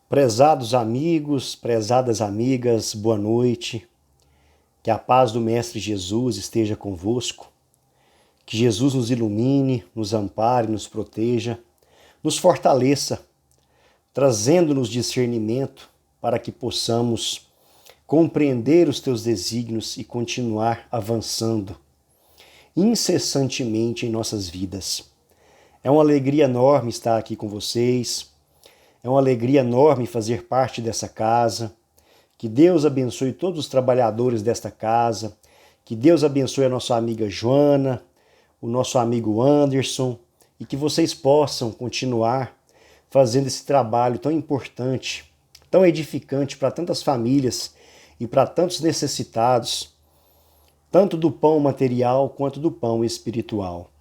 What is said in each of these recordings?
Prezados amigos, prezadas amigas, boa noite. Que a paz do Mestre Jesus esteja convosco. Que Jesus nos ilumine, nos ampare, nos proteja, nos fortaleça, trazendo-nos discernimento para que possamos compreender os teus desígnios e continuar avançando incessantemente em nossas vidas. É uma alegria enorme estar aqui com vocês. É uma alegria enorme fazer parte dessa casa. Que Deus abençoe todos os trabalhadores desta casa. Que Deus abençoe a nossa amiga Joana, o nosso amigo Anderson, e que vocês possam continuar fazendo esse trabalho tão importante, tão edificante para tantas famílias e para tantos necessitados, tanto do pão material quanto do pão espiritual.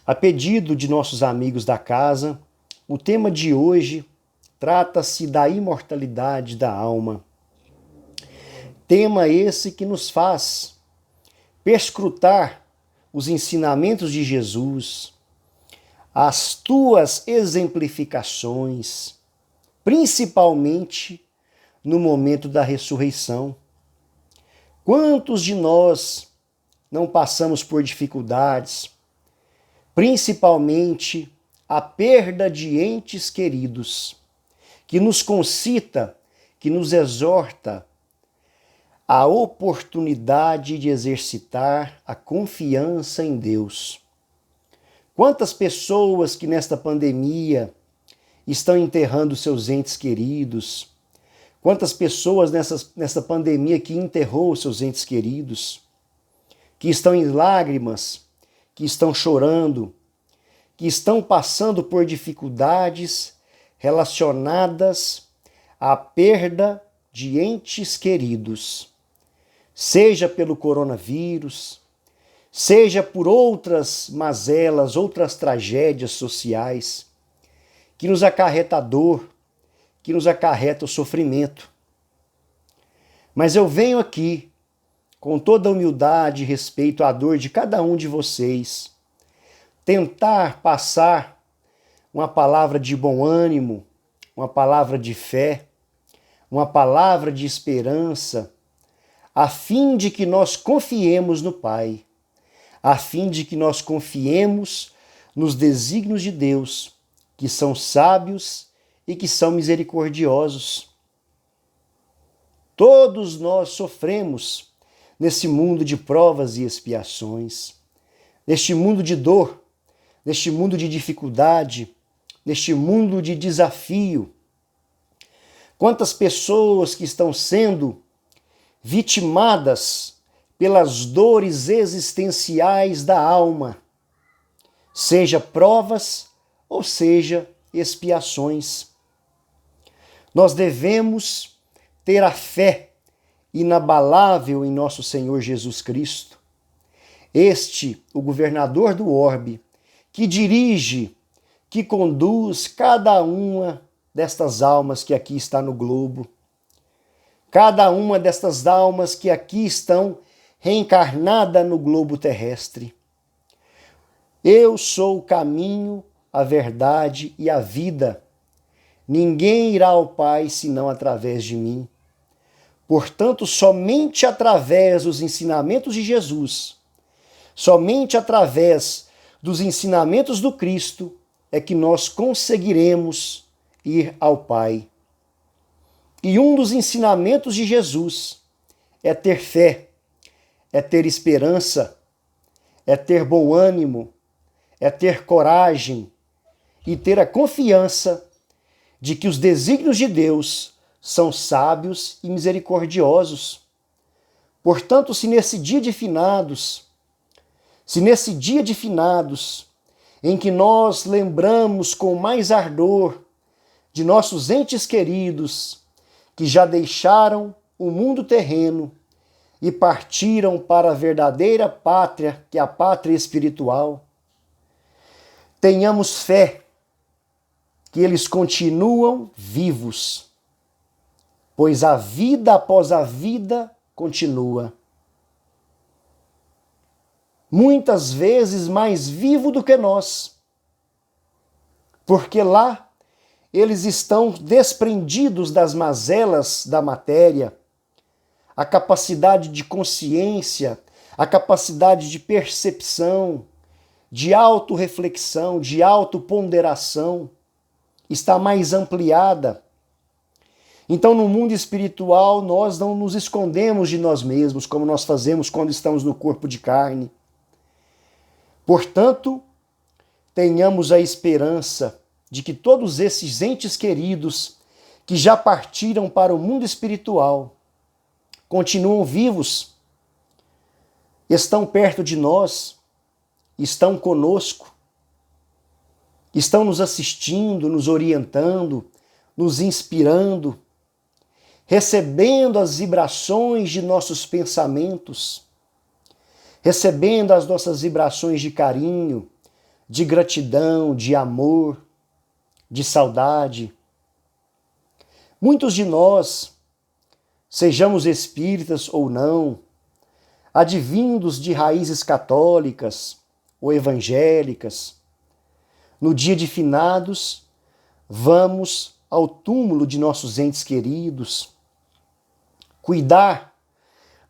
A pedido de nossos amigos da casa, o tema de hoje trata-se da imortalidade da alma. Tema esse que nos faz perscrutar os ensinamentos de Jesus, as tuas exemplificações, principalmente no momento da ressurreição. Quantos de nós não passamos por dificuldades, principalmente a perda de entes queridos, que nos concita, que nos exorta a oportunidade de exercitar a confiança em Deus. Quantas pessoas que nesta pandemia estão enterrando seus entes queridos, quantas pessoas nessa pandemia que enterrou seus entes queridos, que estão em lágrimas, que estão chorando, que estão passando por dificuldades relacionadas à perda de entes queridos, seja pelo coronavírus, seja por outras mazelas, outras tragédias sociais, que nos acarreta a dor, que nos acarreta o sofrimento. Mas eu venho aqui, com toda a humildade e respeito à dor de cada um de vocês, tentar passar uma palavra de bom ânimo, uma palavra de fé, uma palavra de esperança, a fim de que nós confiemos no Pai, a fim de que nós confiemos nos desígnios de Deus, que são sábios e que são misericordiosos. Todos nós sofremos nesse mundo de provas e expiações, neste mundo de dor, neste mundo de dificuldade, neste mundo de desafio. Quantas pessoas que estão sendo vitimadas pelas dores existenciais da alma, seja provas ou seja expiações. Nós devemos ter a fé inabalável em nosso Senhor Jesus Cristo. Este, o governador do orbe, que dirige, que conduz cada uma destas almas que aqui está no globo, cada uma destas almas que aqui estão reencarnadas no globo terrestre. Eu sou o caminho, a verdade e a vida. Ninguém irá ao Pai senão através de mim. Portanto, somente através dos ensinamentos de Jesus, somente através dos ensinamentos do Cristo, é que nós conseguiremos ir ao Pai. E um dos ensinamentos de Jesus é ter fé, é ter esperança, é ter bom ânimo, é ter coragem e ter a confiança de que os desígnios de Deus são sábios e misericordiosos. Portanto, se nesse dia de finados, em que nós lembramos com mais ardor de nossos entes queridos que já deixaram o mundo terreno e partiram para a verdadeira pátria, que é a pátria espiritual, tenhamos fé que eles continuam vivos, pois a vida após a vida continua. Muitas vezes mais vivo do que nós, porque lá eles estão desprendidos das mazelas da matéria, a capacidade de consciência, a capacidade de percepção, de autorreflexão, de autoponderação está mais ampliada. Então, no mundo espiritual, nós não nos escondemos de nós mesmos, como nós fazemos quando estamos no corpo de carne. Portanto, tenhamos a esperança de que todos esses entes queridos que já partiram para o mundo espiritual continuam vivos, estão perto de nós, estão conosco, estão nos assistindo, nos orientando, nos inspirando, recebendo as vibrações de nossos pensamentos, recebendo as nossas vibrações de carinho, de gratidão, de amor, de saudade. Muitos de nós, sejamos espíritas ou não, advindos de raízes católicas ou evangélicas, no dia de finados, vamos ao túmulo de nossos entes queridos, cuidar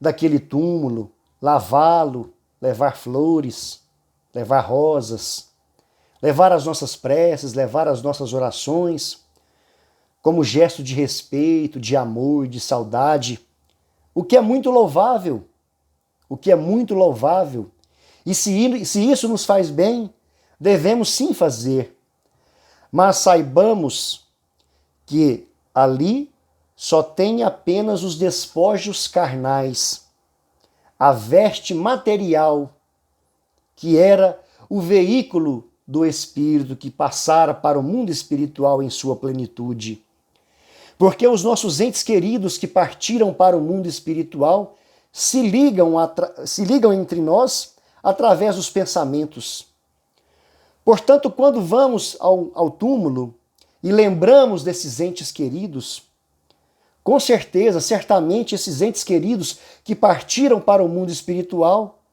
daquele túmulo, lavá-lo, levar flores, levar rosas, levar as nossas preces, levar as nossas orações, como gesto de respeito, de amor, de saudade, o que é muito louvável, E se isso nos faz bem, devemos sim fazer. Mas saibamos que ali só tem apenas os despojos carnais, a veste material, que era o veículo do espírito que passara para o mundo espiritual em sua plenitude. Porque os nossos entes queridos que partiram para o mundo espiritual se ligam entre nós através dos pensamentos. Portanto, quando vamos ao túmulo e lembramos desses entes queridos, com certeza, certamente, esses entes queridos que partiram para o mundo espiritual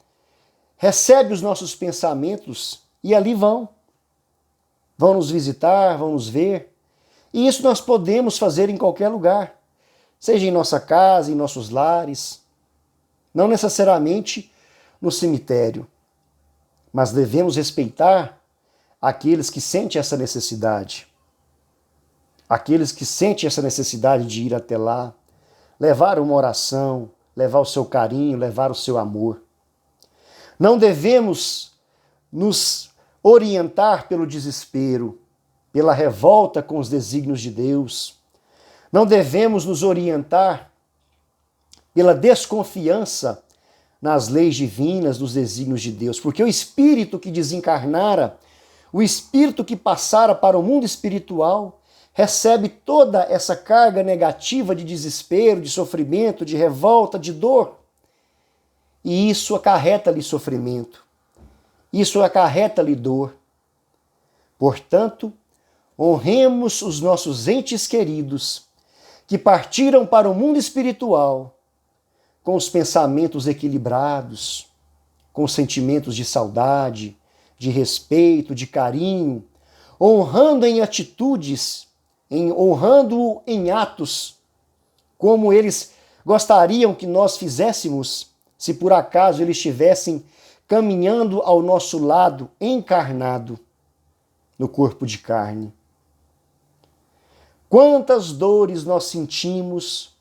recebem os nossos pensamentos e ali vão. Vão nos visitar, vão nos ver. E isso nós podemos fazer em qualquer lugar, seja em nossa casa, em nossos lares, não necessariamente no cemitério. Mas devemos respeitar aqueles que sentem essa necessidade. Aqueles que sentem essa necessidade de ir até lá, levar uma oração, levar o seu carinho, levar o seu amor. Não devemos nos orientar pelo desespero, pela revolta com os desígnios de Deus. Não devemos nos orientar pela desconfiança nas leis divinas, dos desígnios de Deus, porque o espírito que desencarnara, o espírito que passara para o mundo espiritual, recebe toda essa carga negativa de desespero, de sofrimento, de revolta, de dor. E isso acarreta-lhe sofrimento. Isso acarreta-lhe dor. Portanto, honremos os nossos entes queridos que partiram para o mundo espiritual com os pensamentos equilibrados, com sentimentos de saudade, de respeito, de carinho, honrando em atitudes, honrando em atos, como eles gostariam que nós fizéssemos se por acaso eles estivessem caminhando ao nosso lado, encarnado no corpo de carne. Quantas dores nós sentimos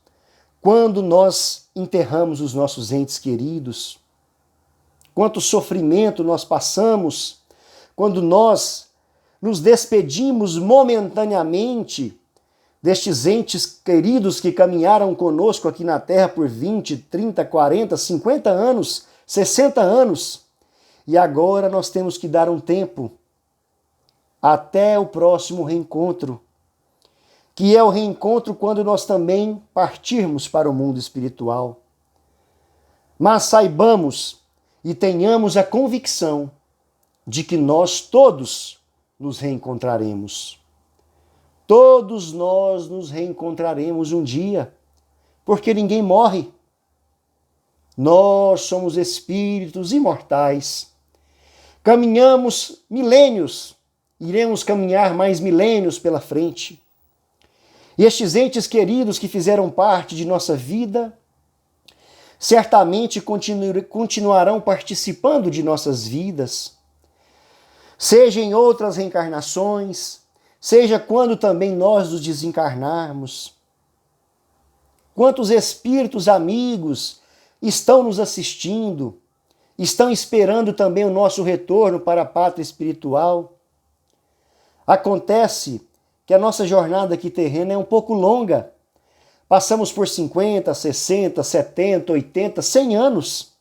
quando nós enterramos os nossos entes queridos, quanto sofrimento nós passamos quando nós nos despedimos momentaneamente destes entes queridos que caminharam conosco aqui na Terra por 20, 30, 40, 50 anos, 60 anos, e agora nós temos que dar um tempo até o próximo reencontro, que é o reencontro quando nós também partirmos para o mundo espiritual. Mas saibamos e tenhamos a convicção de que nós todos nos reencontraremos. Todos nós nos reencontraremos um dia, porque ninguém morre. Nós somos espíritos imortais. Caminhamos milênios iremos caminhar mais milênios pela frente. E estes entes queridos que fizeram parte de nossa vida, certamente continuarão participando de nossas vidas, seja em outras reencarnações, seja quando também nós nos desencarnarmos. Quantos espíritos amigos estão nos assistindo, estão esperando também o nosso retorno para a pátria espiritual. Acontece que a nossa jornada aqui terrena é um pouco longa. Passamos por 50, 60, 70, 80, 100 anos.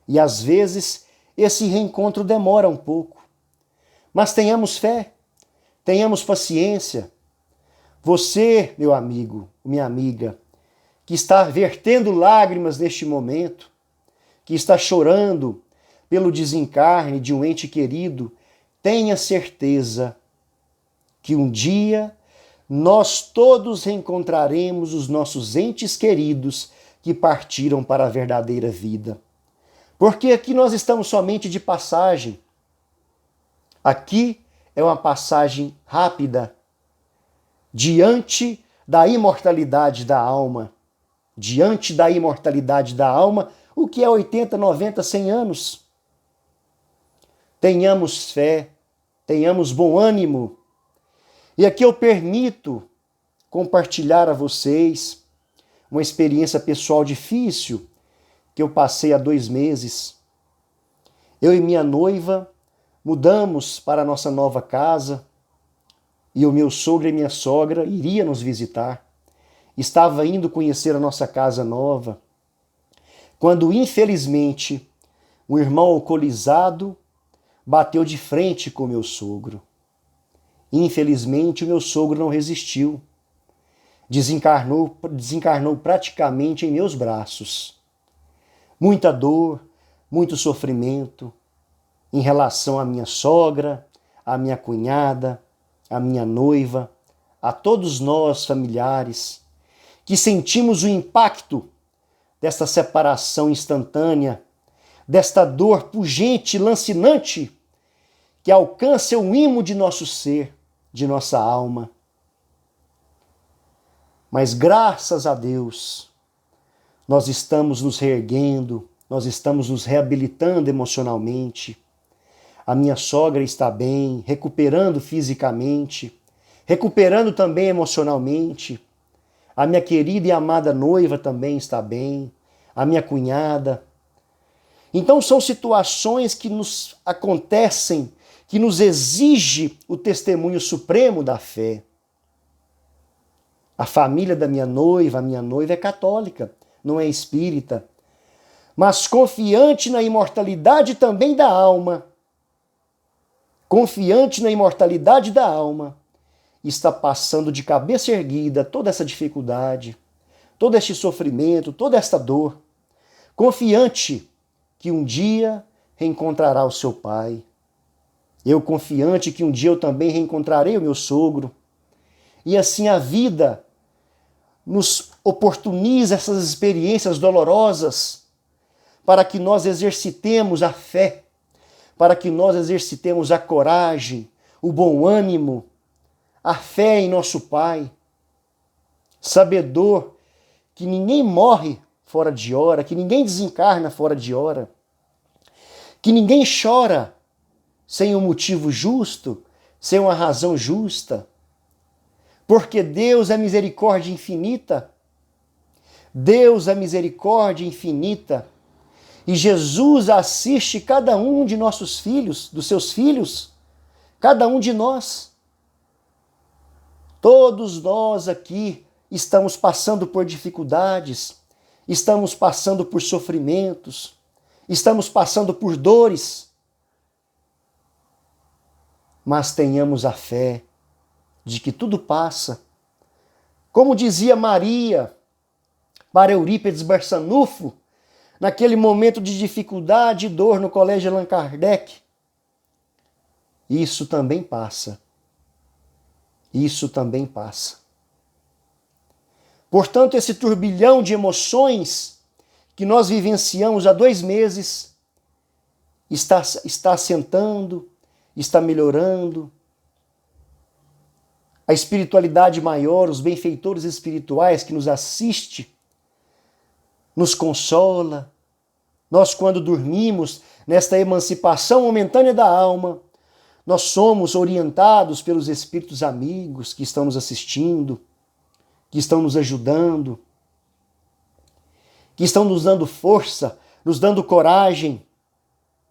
E às vezes esse reencontro demora um pouco. Mas tenhamos fé, tenhamos paciência. Você, meu amigo, minha amiga, que está vertendo lágrimas neste momento, que está chorando pelo desencarne de um ente querido, tenha certeza que um dia nós todos reencontraremos os nossos entes queridos que partiram para a verdadeira vida. Porque aqui nós estamos somente de passagem. Aqui é uma passagem rápida diante da imortalidade da alma. Diante da imortalidade da alma, o que é 80, 90, 100 anos? Tenhamos fé, tenhamos bom ânimo. E aqui eu permito compartilhar a vocês uma experiência pessoal difícil que eu passei há 2 meses. Eu e minha noiva mudamos para a nossa nova casa e o meu sogro e minha sogra iriam nos visitar. Estava indo conhecer a nossa casa nova, quando infelizmente um irmão alcoolizado bateu de frente com meu sogro. Infelizmente, o meu sogro não resistiu. Desencarnou praticamente em meus braços. Muita dor, muito sofrimento em relação à minha sogra, à minha cunhada, à minha noiva, a todos nós familiares que sentimos o impacto desta separação instantânea, desta dor pungente, lancinante, que alcança o imo de nosso ser, de nossa alma. Mas graças a Deus, nós estamos nos reerguendo, nós estamos nos reabilitando emocionalmente. A minha sogra está bem, recuperando fisicamente, recuperando também emocionalmente. A minha querida e amada noiva também está bem, a minha cunhada. Então são situações que nos acontecem, que nos exige o testemunho supremo da fé. A família da minha noiva é católica, não é espírita, mas confiante na imortalidade também da alma. Confiante na imortalidade da alma, está passando de cabeça erguida toda essa dificuldade, todo este sofrimento, toda esta dor, confiante que um dia reencontrará o seu pai. Eu confiante que um dia eu também reencontrarei o meu sogro. E assim a vida nos oportuniza essas experiências dolorosas para que nós exercitemos a fé, para que nós exercitemos a coragem, o bom ânimo, a fé em nosso Pai, sabedor que ninguém morre fora de hora, que ninguém desencarna fora de hora, que ninguém chora sem um motivo justo, sem uma razão justa, porque Deus é misericórdia infinita. Deus é misericórdia infinita. E Jesus assiste cada um de nossos filhos, dos seus filhos, cada um de nós. Todos nós aqui estamos passando por dificuldades, estamos passando por sofrimentos, estamos passando por dores. Mas tenhamos a fé de que tudo passa. Como dizia Maria para Eurípides Barçanufo, naquele momento de dificuldade e dor no Colégio Allan Kardec, isso também passa. Isso também passa. Portanto, esse turbilhão de emoções que nós vivenciamos há 2 meses está assentando, está melhorando, a espiritualidade maior, os benfeitores espirituais que nos assiste, nos consola. Nós, quando dormimos nesta emancipação momentânea da alma, nós somos orientados pelos espíritos amigos que estão nos assistindo, que estão nos ajudando, que estão nos dando força, nos dando coragem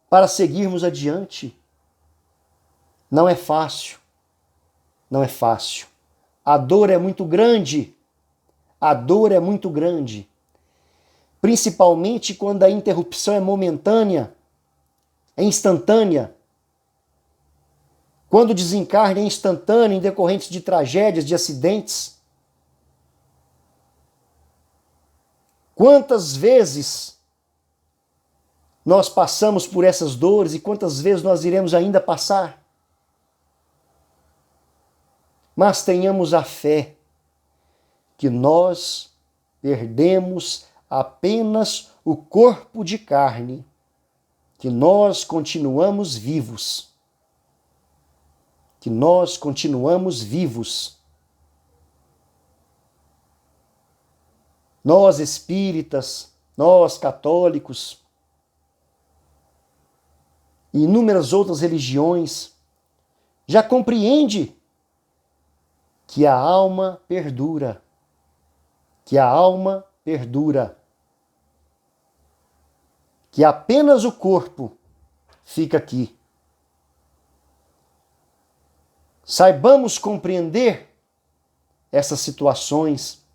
para seguirmos adiante. Não é fácil, não é fácil. A dor é muito grande, a dor é muito grande. Principalmente quando a interrupção é momentânea, é instantânea. Quando o desencarne é instantâneo em decorrentes de tragédias, de acidentes. Quantas vezes nós passamos por essas dores e quantas vezes nós iremos ainda passar? Mas tenhamos a fé que nós perdemos apenas o corpo de carne, que nós continuamos vivos. Que nós continuamos vivos. Nós espíritas, nós católicos, e inúmeras outras religiões, já compreende que a alma perdura, que a alma perdura, que apenas o corpo fica aqui. Saibamos compreender essas situações,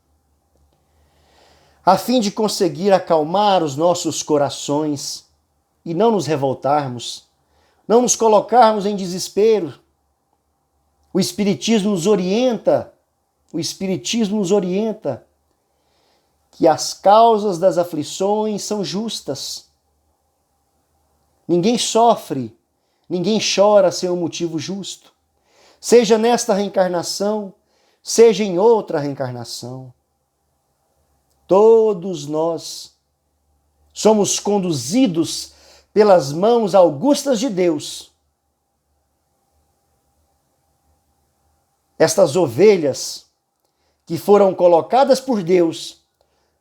a fim de conseguir acalmar os nossos corações e não nos revoltarmos, não nos colocarmos em desespero. O Espiritismo nos orienta, que as causas das aflições são justas. Ninguém sofre, ninguém chora sem um motivo justo. Seja nesta reencarnação, seja em outra reencarnação. Todos nós somos conduzidos pelas mãos augustas de Deus. Estas ovelhas que foram colocadas por Deus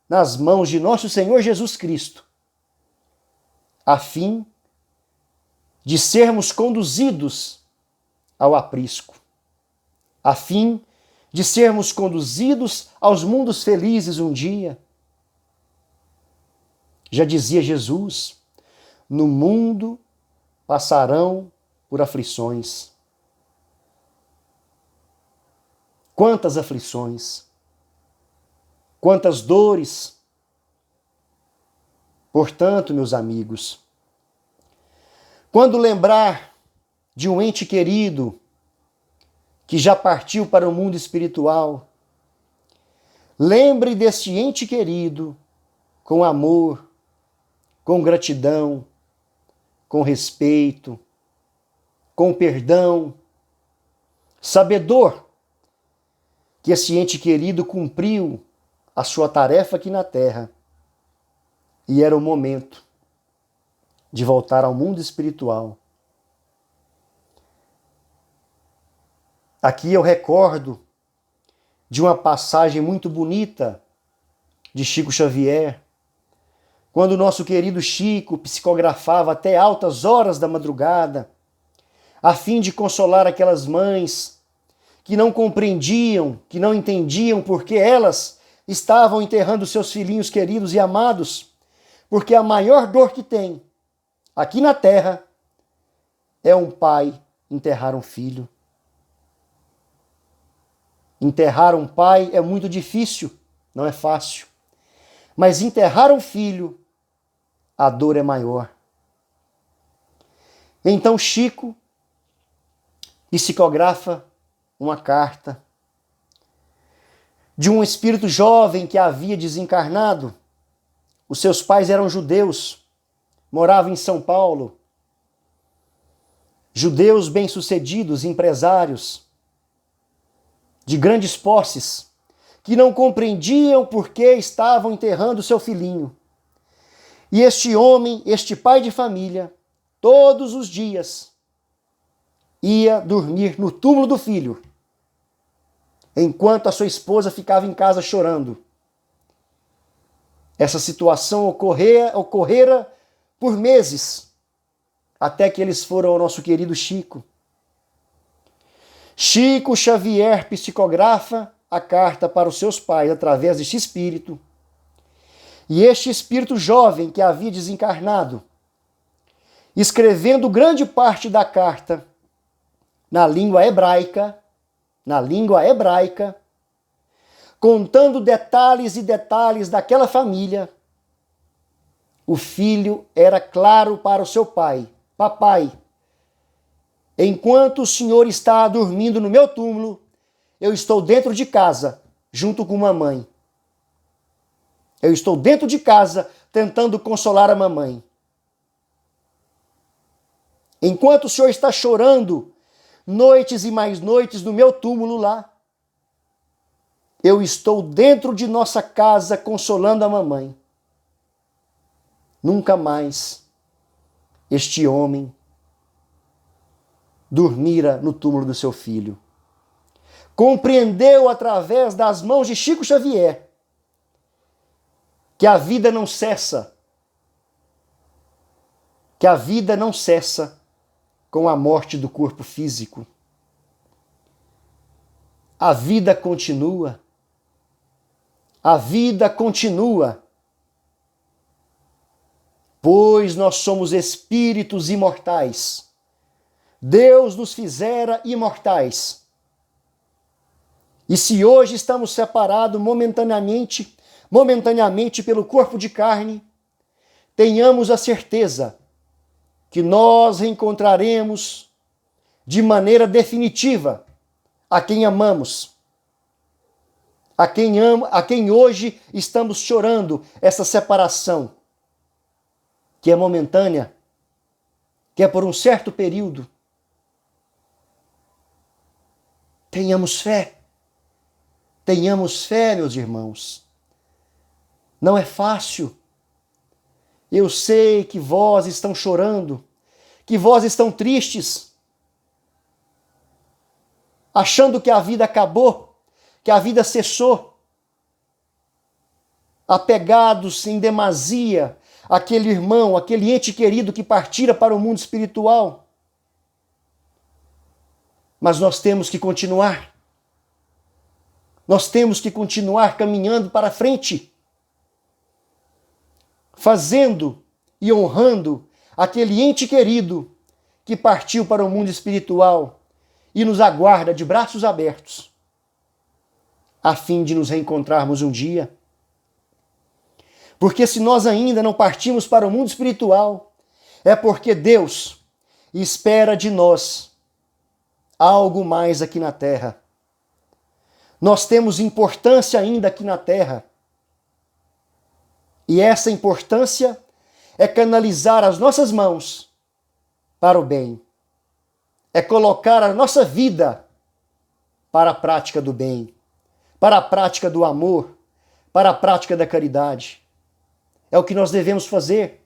nas mãos de nosso Senhor Jesus Cristo, a fim de sermos conduzidos ao aprisco, a fim de sermos conduzidos aos mundos felizes um dia. Já dizia Jesus, no mundo passarão por aflições. Quantas aflições, quantas dores. Portanto, meus amigos, quando lembrar de um ente querido que já partiu para o mundo espiritual, lembre deste ente querido com amor, com gratidão, com respeito, com perdão, sabedor que esse ente querido cumpriu a sua tarefa aqui na Terra e era o momento de voltar ao mundo espiritual. Aqui eu recordo de uma passagem muito bonita de Chico Xavier, quando o nosso querido Chico psicografava até altas horas da madrugada, a fim de consolar aquelas mães que não compreendiam, que não entendiam porque elas estavam enterrando seus filhinhos queridos e amados, porque a maior dor que tem aqui na Terra é um pai enterrar um filho. Enterrar um pai é muito difícil, não é fácil. Mas enterrar um filho, a dor é maior. Então Chico psicografa uma carta de um espírito jovem que havia desencarnado. Os seus pais eram judeus, moravam em São Paulo. Judeus bem-sucedidos, empresários, de grandes posses, que não compreendiam por que estavam enterrando seu filhinho. E este homem, este pai de família, todos os dias, ia dormir no túmulo do filho. enquanto a sua esposa ficava em casa chorando. Essa situação ocorrera por meses, até que eles foram ao nosso querido Chico. Chico Xavier psicografa a carta para os seus pais através deste espírito. E este espírito jovem que havia desencarnado, escrevendo grande parte da carta na língua hebraica, contando detalhes e detalhes daquela família, o filho era claro para o seu pai: papai, enquanto o senhor está dormindo no meu túmulo, eu estou dentro de casa, junto com mamãe. Eu estou dentro de casa, tentando consolar a mamãe. Enquanto o senhor está chorando, noites e mais noites no meu túmulo lá, eu estou dentro de nossa casa consolando a mamãe. Nunca mais este homem dormira no túmulo do seu filho. Compreendeu através das mãos de Chico Xavier que a vida não cessa, com a morte do corpo físico. A vida continua. Pois nós somos espíritos imortais. Deus nos fizera imortais. E se hoje estamos separados momentaneamente pelo corpo de carne, tenhamos a certeza que nós reencontraremos de maneira definitiva a quem amamos, a quem hoje estamos chorando essa separação, que é momentânea, que é por um certo período. Tenhamos fé, meus irmãos. Não é fácil. Eu sei que vós estão chorando, que vós estão tristes, achando que a vida acabou, que a vida cessou, apegados em demasia àquele irmão, aquele ente querido que partira para o mundo espiritual. Mas nós temos que continuar. Nós temos que continuar caminhando para frente, fazendo e honrando aquele ente querido que partiu para o mundo espiritual e nos aguarda de braços abertos, a fim de nos reencontrarmos um dia. Porque se nós ainda não partimos para o mundo espiritual, é porque Deus espera de nós algo mais aqui na Terra. Nós temos importância ainda aqui na Terra. E essa importância é canalizar as nossas mãos para o bem. É colocar a nossa vida para a prática do bem, para a prática do amor, para a prática da caridade. É o que nós devemos fazer.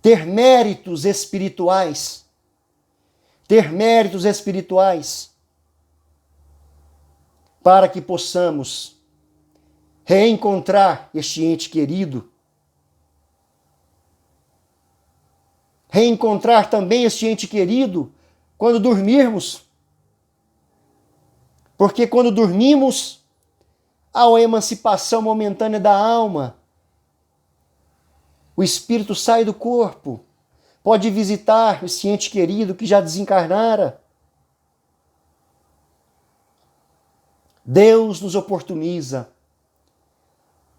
Ter méritos espirituais. Para que possamos reencontrar este ente querido. Reencontrar também este ente querido quando dormirmos. Porque quando dormimos, há uma emancipação momentânea da alma. O espírito sai do corpo, pode visitar esse ente querido que já desencarnara. Deus nos oportuniza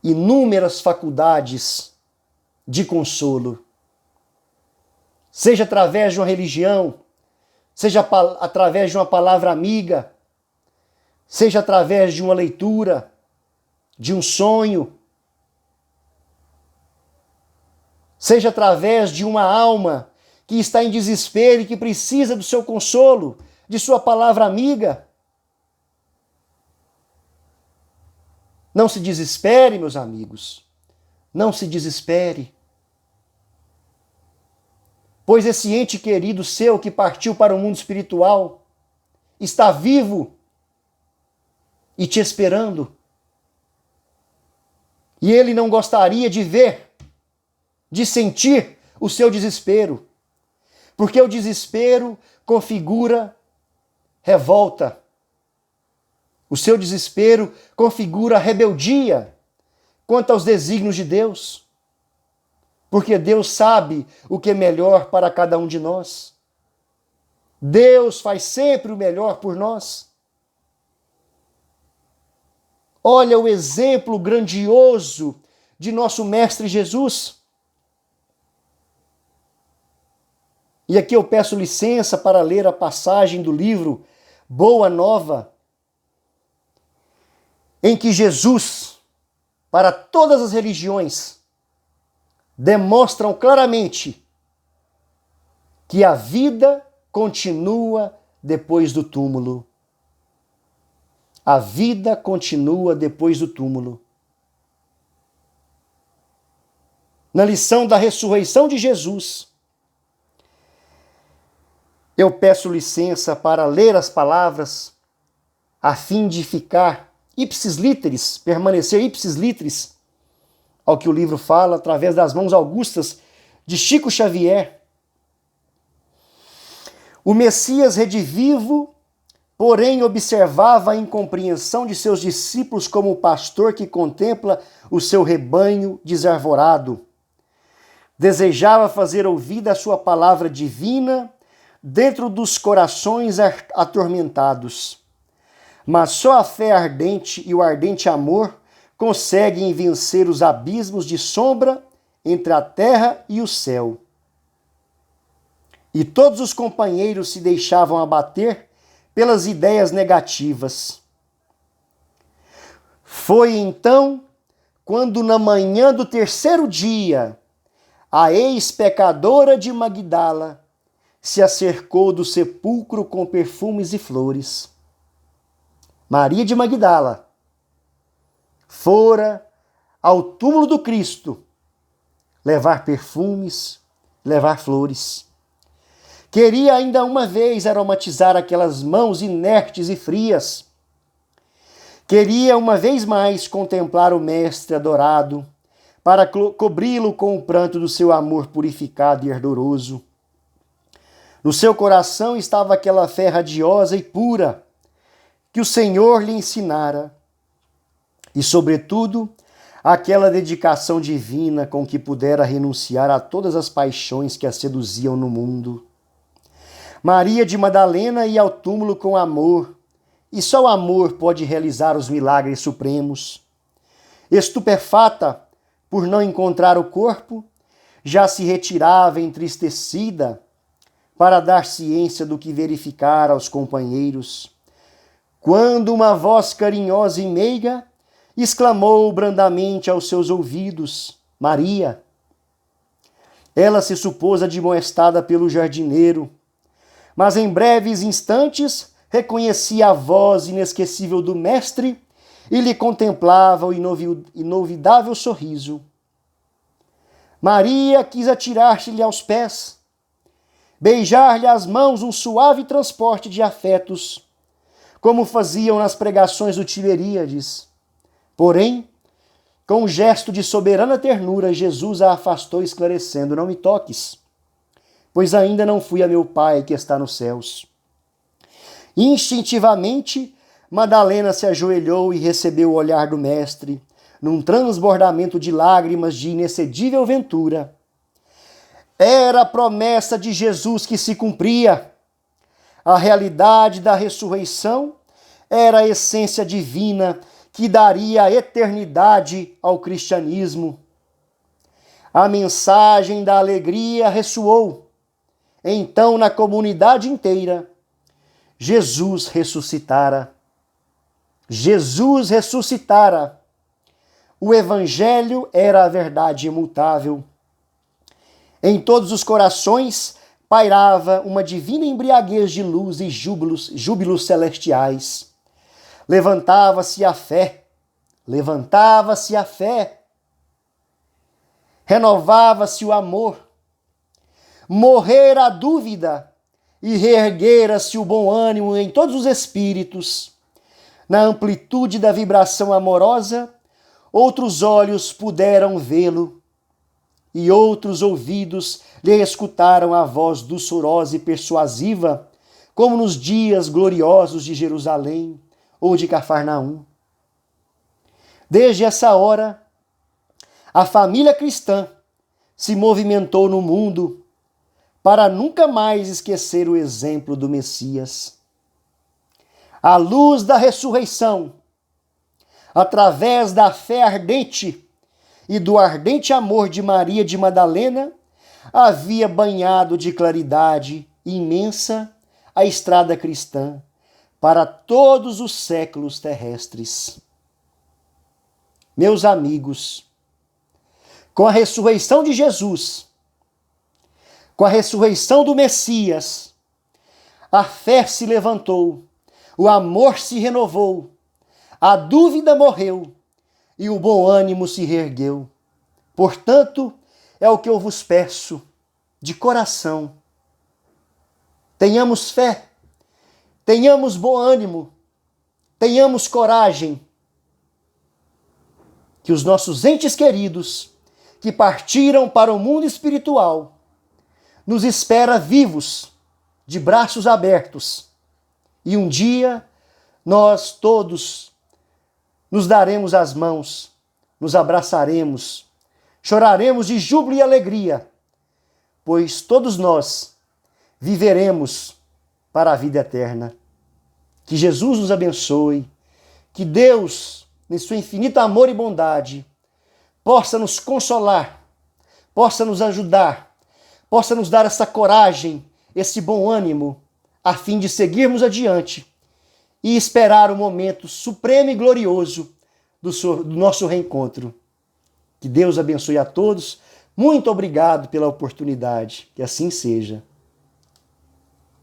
inúmeras faculdades de consolo. Seja através de uma religião, seja através de uma palavra amiga, seja através de uma leitura, de um sonho, seja através de uma alma que está em desespero e que precisa do seu consolo, de sua palavra amiga. Não se desespere, meus amigos. Não se desespere. Pois esse ente querido seu que partiu para o mundo espiritual está vivo e te esperando. E ele não gostaria de ver, de sentir o seu desespero, porque o desespero configura revolta. O seu desespero configura rebeldia quanto aos desígnios de Deus, porque Deus sabe o que é melhor para cada um de nós. Deus faz sempre o melhor por nós. Olha o exemplo grandioso de nosso Mestre Jesus. E aqui eu peço licença para ler a passagem do livro Boa Nova, em que Jesus, para todas as religiões, demonstram claramente que a vida continua depois do túmulo. A vida continua depois do túmulo. Na lição da ressurreição de Jesus, eu peço licença para ler as palavras a fim de ficar ipsis literis, permanecer ipsis literis ao que o livro fala através das mãos augustas de Chico Xavier. O Messias redivivo, porém, observava a incompreensão de seus discípulos como o pastor que contempla o seu rebanho desarvorado. Desejava fazer ouvida a sua palavra divina dentro dos corações atormentados. Mas só a fé ardente e o ardente amor conseguem vencer os abismos de sombra entre a terra e o céu. E todos os companheiros se deixavam abater pelas ideias negativas. Foi então quando, na manhã do terceiro dia, a ex-pecadora de Magdala se acercou do sepulcro com perfumes e flores. Maria de Magdala fora ao túmulo do Cristo levar perfumes, levar flores. Queria ainda uma vez aromatizar aquelas mãos inertes e frias. Queria uma vez mais contemplar o Mestre adorado, para cobri-lo com o pranto do seu amor purificado e ardoroso. No seu coração estava aquela fé radiosa e pura que o Senhor lhe ensinara, e, sobretudo, aquela dedicação divina com que pudera renunciar a todas as paixões que a seduziam no mundo. Maria de Madalena ia ao túmulo com amor, e só o amor pode realizar os milagres supremos. Estupefata por não encontrar o corpo, já se retirava entristecida para dar ciência do que verificara aos companheiros, quando uma voz carinhosa e meiga exclamou brandamente aos seus ouvidos: Maria! Ela se supôs admoestada pelo jardineiro, mas em breves instantes reconhecia a voz inesquecível do Mestre e lhe contemplava o inolvidável sorriso. Maria quis atirar-se-lhe aos pés, beijar-lhe as mãos um suave transporte de afetos, como faziam nas pregações do Tiberíades. Porém, com um gesto de soberana ternura, Jesus a afastou, esclarecendo: não me toques, pois ainda não fui a meu Pai que está nos céus. Instintivamente, Madalena se ajoelhou e recebeu o olhar do Mestre, num transbordamento de lágrimas de inexcedível ventura. Era a promessa de Jesus que se cumpria. A realidade da ressurreição era a essência divina que daria a eternidade ao cristianismo. A mensagem da alegria ressoou. Então, na comunidade inteira, Jesus ressuscitara. Jesus ressuscitara. O Evangelho era a verdade imutável. Em todos os corações pairava uma divina embriaguez de luz e júbilos celestiais. Levantava-se a fé, renovava-se o amor. Morrer a dúvida e reerguera-se o bom ânimo em todos os espíritos. Na amplitude da vibração amorosa, outros olhos puderam vê-lo, e outros ouvidos lhe escutaram a voz doçorosa e persuasiva, como nos dias gloriosos de Jerusalém ou de Cafarnaum. Desde essa hora, a família cristã se movimentou no mundo para nunca mais esquecer o exemplo do Messias. À luz da ressurreição, através da fé ardente e do ardente amor de Maria de Madalena, havia banhado de claridade imensa a estrada cristã para todos os séculos terrestres. Meus amigos, com a ressurreição de Jesus, com a ressurreição do Messias, a fé se levantou, o amor se renovou, a dúvida morreu e o bom ânimo se reergueu. Portanto, é o que eu vos peço, de coração. Tenhamos fé, tenhamos bom ânimo, tenhamos coragem, que os nossos entes queridos, que partiram para o mundo espiritual, nos espera vivos, de braços abertos. E um dia, nós todos nos daremos as mãos, nos abraçaremos, choraremos de júbilo e alegria, pois todos nós viveremos para a vida eterna. Que Jesus nos abençoe, que Deus, em seu infinito amor e bondade, possa nos consolar, possa nos ajudar, possa nos dar essa coragem, esse bom ânimo, a fim de seguirmos adiante e esperar o momento supremo e glorioso do nosso reencontro. Que Deus abençoe a todos. Muito obrigado pela oportunidade. Que assim seja.